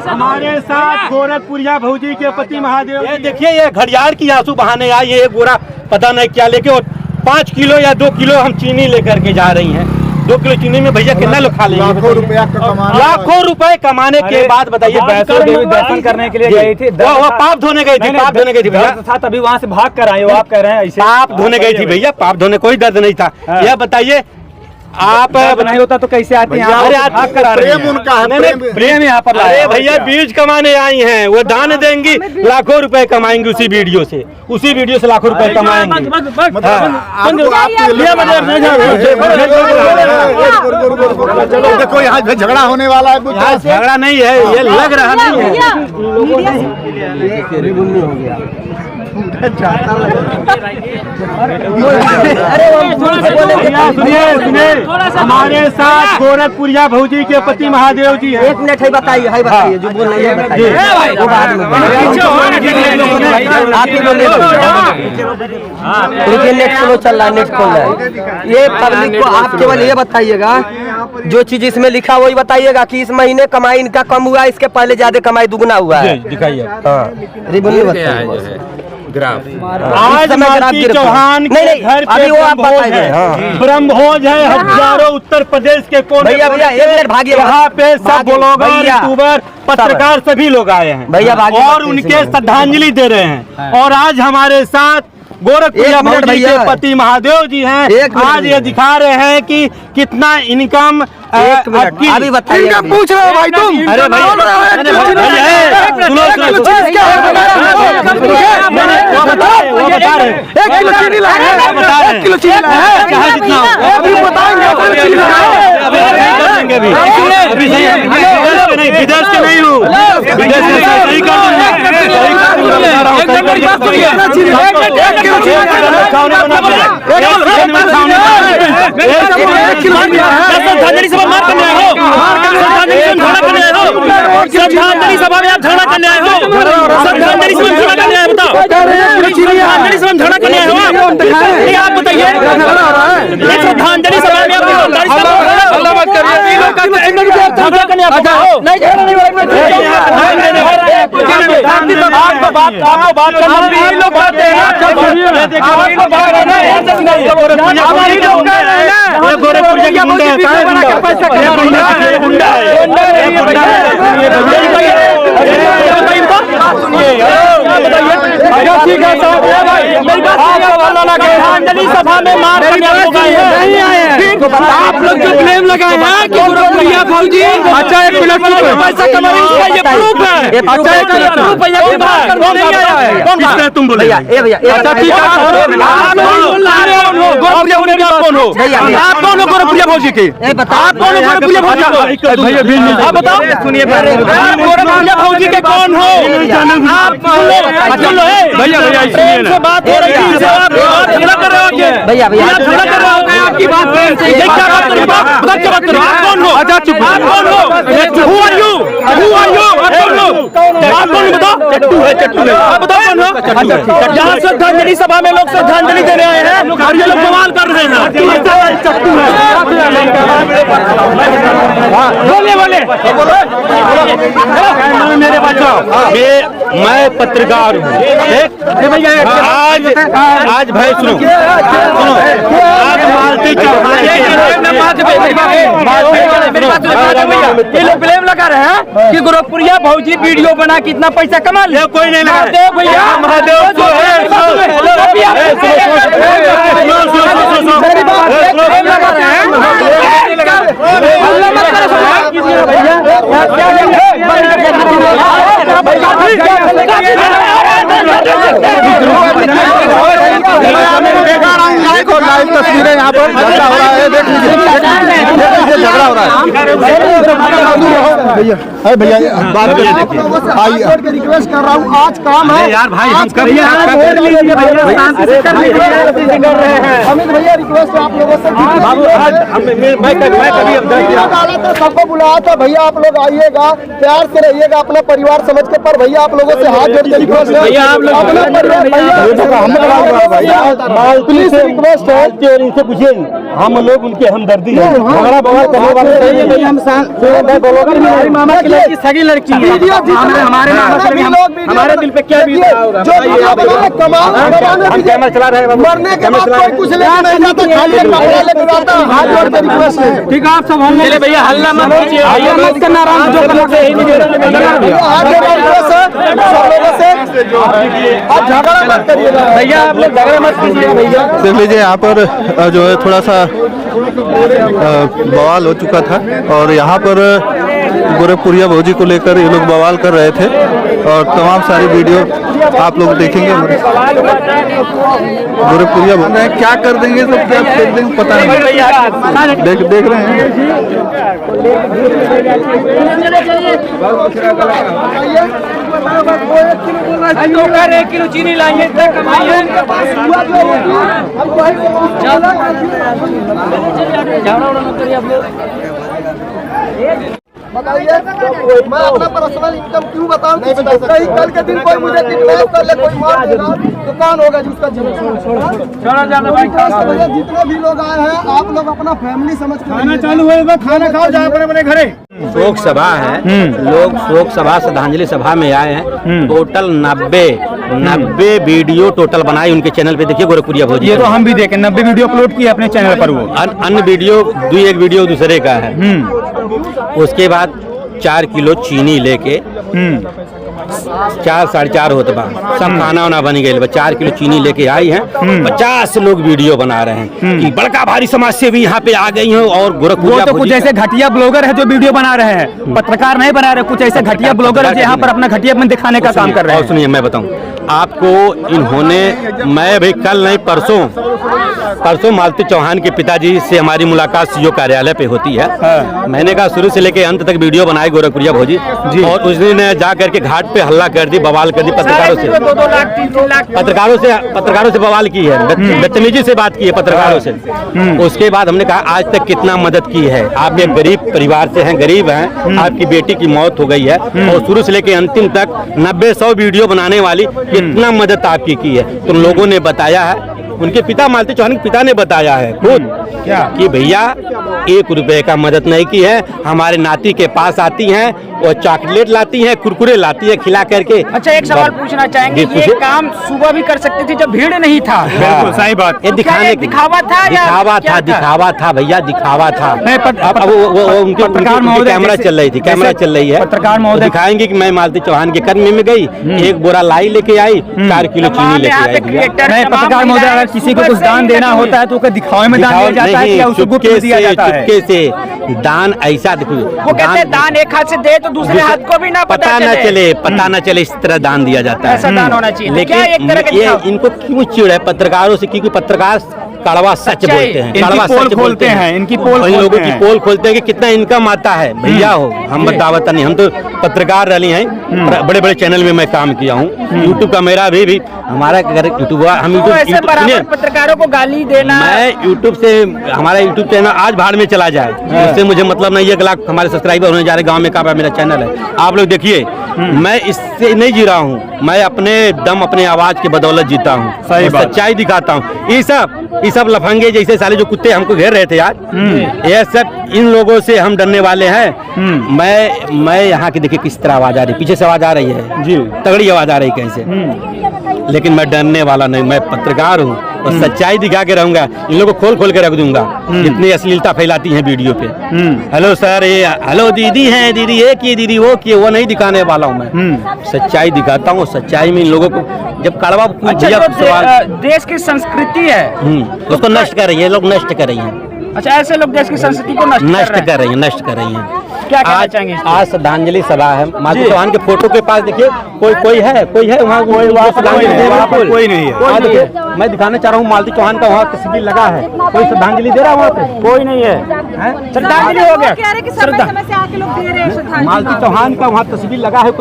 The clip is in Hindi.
हमारे साथ गोरखपुरिया भौजी के पति महादेव। ये देखिए, ये घड़ियाल की आंसू बहाने आई है। ये गोरा पता नहीं क्या लेके, और 5 किलो या 2 किलो हम चीनी लेकर के जा रही हैं। 2 किलो चीनी में भैया कितना लोग खा लेंगे? लाखों रुपए कमाने के बाद बताइए। वैष्णो देवी दर्शन करने के लिए गई थी, वो पाप धोने गई थी। पाप धोने गई थी भैया, था तभी वहाँ से भाग कर आए हो। आप कह रहे हैं ऐसे पाप धोने गई थी भैया। पाप धोने कोई दर्द नहीं था। यह बताइए, आप नहीं होता तो कैसे आते हैं? भाग कर आ रहे हैं। प्रेम उनका है, प्रेम यहाँ पर अरे भैया, बीज कमाने आई हैं। वो दान देंगी, लाखों रुपए कमाएंगे उसी वीडियो से। उसी वीडियो से लाखों रुपए कमाएंगे। देखो यहाँ झगड़ा होने वाला है। झगड़ा नहीं है, ये लग रहा नहीं है। सुनिए, हमारे साथ गोरखपुरिया भौजी के पति महादेव जी हैं। 1 मिनट है, बताइए जो बोल रही है बताइए। देखिए, नेट स्लो चल रहा है, नेट खोल रहा है। ये पब्लिक को आप केवल ये बताइएगा, जो चीज इसमें लिखा वही बताइएगा कि इस महीने कमाई इनका कम हुआ है, इसके पहले ज्यादा कमाई दुगना हुआ है। दिखाइए। आज मालती चौहान के घर पे ब्रह्मभोज है। हजारों उत्तर प्रदेश के कोने भैया 1 मिनट भागिए। यहाँ पे सब ब्लॉगर, यूट्यूबर, पत्रकार सभी लोग आए हैं भैया, और उनके श्रद्धांजलि दे रहे हैं। और आज हमारे साथ गोरखपुरिया भौजी के पति महादेव जी हैं। आज ये दिखा रहे हैं कि कितना इनकम। अभी बताइए, पूछ रहे हो भाई तुम? अरे भाई, विदेश के नहीं हूँ, विदेश सही कर श्रद्धांजलि सभा मार करने आए हो। श्रद्धांजलि सभा में आप झगड़ा करने आए हो। श्रद्धांजलि सभा में झगड़ा करने आए, बताओ। श्रद्धांजलि सभा में झगड़ा करने आए हो आप बताइए। श्रद्धांजलि सभा में श्रद्धांजलि सभा में मार करने नहीं आए हैं। आप लोग जो क्लेम लगाए हैं कि गोरखपुरिया भौजी अच्छा 1 मिनट पैसा कमा रही है, ये प्रूफ है। अच्छा, ये प्रूफ है। कौन तुम बोले? भैया अच्छा ठीक है, आप कौन हो? आप कौन हो गोरखपुरिया भौजी के? आप कौन हो गोरखपुरिया भौजी? आप बताओ। सुनिए, आप गोरखपुरिया भौजी के कौन हो? आप भैया से बात हो रही है, आप झगड़ा कर रहे हो। भैया झगड़ा कर रहे हो, आपकी बात बात करो। आप कौन हो? अच्छा चुप। आप कौन हो? Who are you? आप कौन हो? आप कौन बताओ? चट्टू है, चट्टू है। आप बताओ कौन हो? यहाँ श्रद्धांजलि सभा में लोग श्रद्धांजलि देने आए हैं और ये लोग बवाल कर रहे हैं। चट्टू है। बोले मेरे बच्चों, मैं पत्रकार हूँ। आज भाई सुनो, आज मालती चौहान ये लोग ब्लेम लगा रहे हैं कि गोरखपुरिया भौजी वीडियो बना के इतना पैसा कमा ले। कोई नहीं लगा दे भैया, महादेव जो है लाइव तस्वीरें यहाँ पर झगड़ा हो रहा है। देख लीजिए, झगड़ा हो रहा है। भैया बात करिए, रिक्वेस्ट कर रहा हूँ, आज काम है यार भाई, हम कर लीजिए अमित भैया, रिक्वेस्ट है आप लोगों से। मैं सबको बुलाया था भैया, आप लोग आइएगा, प्यार से रहिएगा, अपना परिवार समझ के। पर भैया आप लोगों से हाथ जोड़ के रिक्वेस्ट है, अपना परिवार पुलिस से रिक्वेस्ट है कि इनसे पूछिए, हम लोग उनके हमदर्दी हैं। हमारा बवाल करने वाले हम मामा के लड़की सगी लड़की है। हमारे हमारे दिल पे क्या बीत रहा होगा? हम कैमरा चला रहे हैं, मरने के बाद कोई कुछ लेके नहीं जाता, खाली एक कपड़ा लेके जाता। हाथ जोड़ के रिक्वेस्ट है, ठीक है आप सब होंगे। चले भैया हल्ला मत कीजिए, हल्ला मत करना, आराम जो करना चाहिए हाथ जोड़ के रिक्वेस्ट है सब लोगों से, आप झगड़ा मत करिएगा भैया, आप लोग झगड़ा मत कीजिए भैया। देख लीजिए यहाँ पर जो है थोड़ा सा बवाल हो चुका था और यहाँ पर गोरखपुरिया भौजी को लेकर ये लोग बवाल कर रहे थे और तमाम सारी वीडियो आप लोग देखेंगे। गोरखपुरिया बोल रहे हैं क्या कर देंगे तो क्या फेंक देंगे पता नहीं, देख रहे हैं। एक किलो चीनी लाइए, बताइए मैं अपना पर्सनल इनकम क्यों बताऊं? नहीं बता सकते। कल के दिन कोई मुझे किडनैप कर ले, कोई मार देगा तो कौन होगा जिसका जितने भी लोग आए हैं आप लोग अपना फैमिली समझ के खाना चालू है, खाना खाओ जाओ अपने घरे। शोक सभा है, लोग शोक सभा श्रद्धांजलि सभा में आए हैं। टोटल 90 वीडियो टोटल बनाई उनके चैनल पे, देखिए गोरखपुरिया भौजी। ये तो हम भी देखें, 90 वीडियो अपलोड किए अपने चैनल पर। वो अन्य वीडियो 2-1 वीडियो दूसरे का है। उसके बाद 4 किलो चीनी लेके 4-4.5 होता बा, सब खाना वाना बन गए। 4 किलो चीनी लेके आई हैं। 50 लोग वीडियो बना रहे हैं कि बड़का भारी समाज से भी यहाँ पे आ गई हैं और गोरखपुरिया तो कुछ ऐसे घटिया ब्लॉगर है जो वीडियो बना रहे हैं, पत्रकार नहीं बना रहे। कुछ ऐसे घटिया ब्लॉगर है जो यहाँ पर अपना घटियापन दिखाने का काम कर रहे हैं। सुनिए मैं बताऊँ आपको, इन्होंने मैं भी कल नहीं परसों मालती चौहान के पिताजी से हमारी मुलाकात सीओ कार्यालय पे होती है। मैंने कहा शुरू से लेके अंत तक वीडियो बनाई गोरखपुरिया भौजी और उस दिन जा करके घाट पे हल्ला कर दी, बवाल कर दी पत्रकारों से बवाल की है, बदतमीजी से बात की है पत्रकारों से। उसके बाद हमने कहा आज तक कितना मदद की है, आप एक गरीब परिवार से हैं, गरीब हैं, आपकी बेटी की मौत हो गई है और शुरू से लेके अंतिम तक 90-100 वीडियो बनाने वाली कितना मदद आपकी की है। तो लोगों ने बताया है, उनके पिता मालती चौहान के पिता ने बताया है खुद क्या कि भैया 1 रुपए का मदद नहीं की है। हमारे नाती के पास आती हैं और चॉकलेट लाती हैं, कुरकुरे लाती है खिला करके। अच्छा एक सवाल पूछना चाहेंगे, ये काम सुबह भी कर सकते थे जब भीड़ नहीं था? बिल्कुल सही बात। ये दिखाने दिखावा था दिखावा था भैया, दिखावा था। अब वो उनके कैमरा चल रही थी, कैमरा चल रही है, पत्रकार महोदय दिखाएंगे कि मैं मालती चौहान के कर्म में गई, 1 बोरा लाई लेके आई, 4 किलो चीनी लेके आई। पत्रकार महोदय अगर किसी को कुछ दान देना होता है तो उसका दिखावे में दान दिया जाता है या उसको गुप्त में दिया जाता है? चुपके से दान ऐसा देखो, वो कहते हैं दान एक हाथ से दे तो दूसरे हाथ को भी पता न चले इस तरह दान दिया जाता है। ऐसा दान होना चाहिए। लेकिन ये इनको क्यों चिड़ है पत्रकारों से? क्योंकि पत्रकार कड़वा सच बोलते हैं, कड़वा सच बोलते हैं। इनकी लोगों की पोल खोलते हैं कि कितना इनकम आता है। भैया हो हम बतावता नहीं, हम तो पत्रकार रही हैं, बड़े बड़े चैनल में मैं काम किया हूँ। यूट्यूब का मेरा भी हमारा यूट्यूब, हम यूट्यूब पत्रकारों को गाली देना, मैं यूट्यूब से, हमारा यूट्यूब चैनल आज भाड़ में चला जाए इससे मुझे मतलब नहीं है। 1 लाख हमारे सब्सक्राइबर होने जा रहे, गाँव में काबा मेरा चैनल है, आप लोग देखिए। मैं इससे नहीं जी रहा हूँ, मैं अपने दम अपने आवाज की बदौलत जीता हूँ, सच्चाई दिखाता हूँ। ये सब लफंगे जैसे साले जो कुत्ते हमको घेर रहे थे यार, ये सब इन लोगों से हम डरने वाले हैं। मैं यहाँ की देखिए किस तरह आवाज आ रही, पीछे से आवाज आ रही है जी, तगड़ी आवाज आ रही कैसे, लेकिन मैं डरने वाला नहीं। मैं पत्रकार हूँ और सच्चाई दिखा के रहूंगा, इन लोगों को खोल के रख दूंगा जितनी अश्लीलता फैलाती है वीडियो पे। हेलो सर, ये हेलो दीदी है, दीदी ये की, दीदी वो की, वो नहीं दिखाने वाला हूँ मैं। सच्चाई दिखाता हूँ, सच्चाई में इन लोगों को जब कड़वा देश की संस्कृति है उसको नष्ट कर रही है, लोग नष्ट कर रही हैं। अच्छा ऐसे लोग देश की संस्कृति को नष्ट कर रही हैं। क्या कहना चाहेंगे? आज श्रद्धांजलि सभा है, मालती चौहान के फोटो के पास देखिए कोई है वहाँ, कोई नहीं है। मैं दिखाना चाह रहा हूँ मालती चौहान का वहाँ तस्वीर लगा है, कोई श्रद्धांजलि दे रहा है वहाँ पे? कोई नहीं है। श्रद्धांजलि हो गया, मालती चौहान का वहाँ तस्वीर लगा है।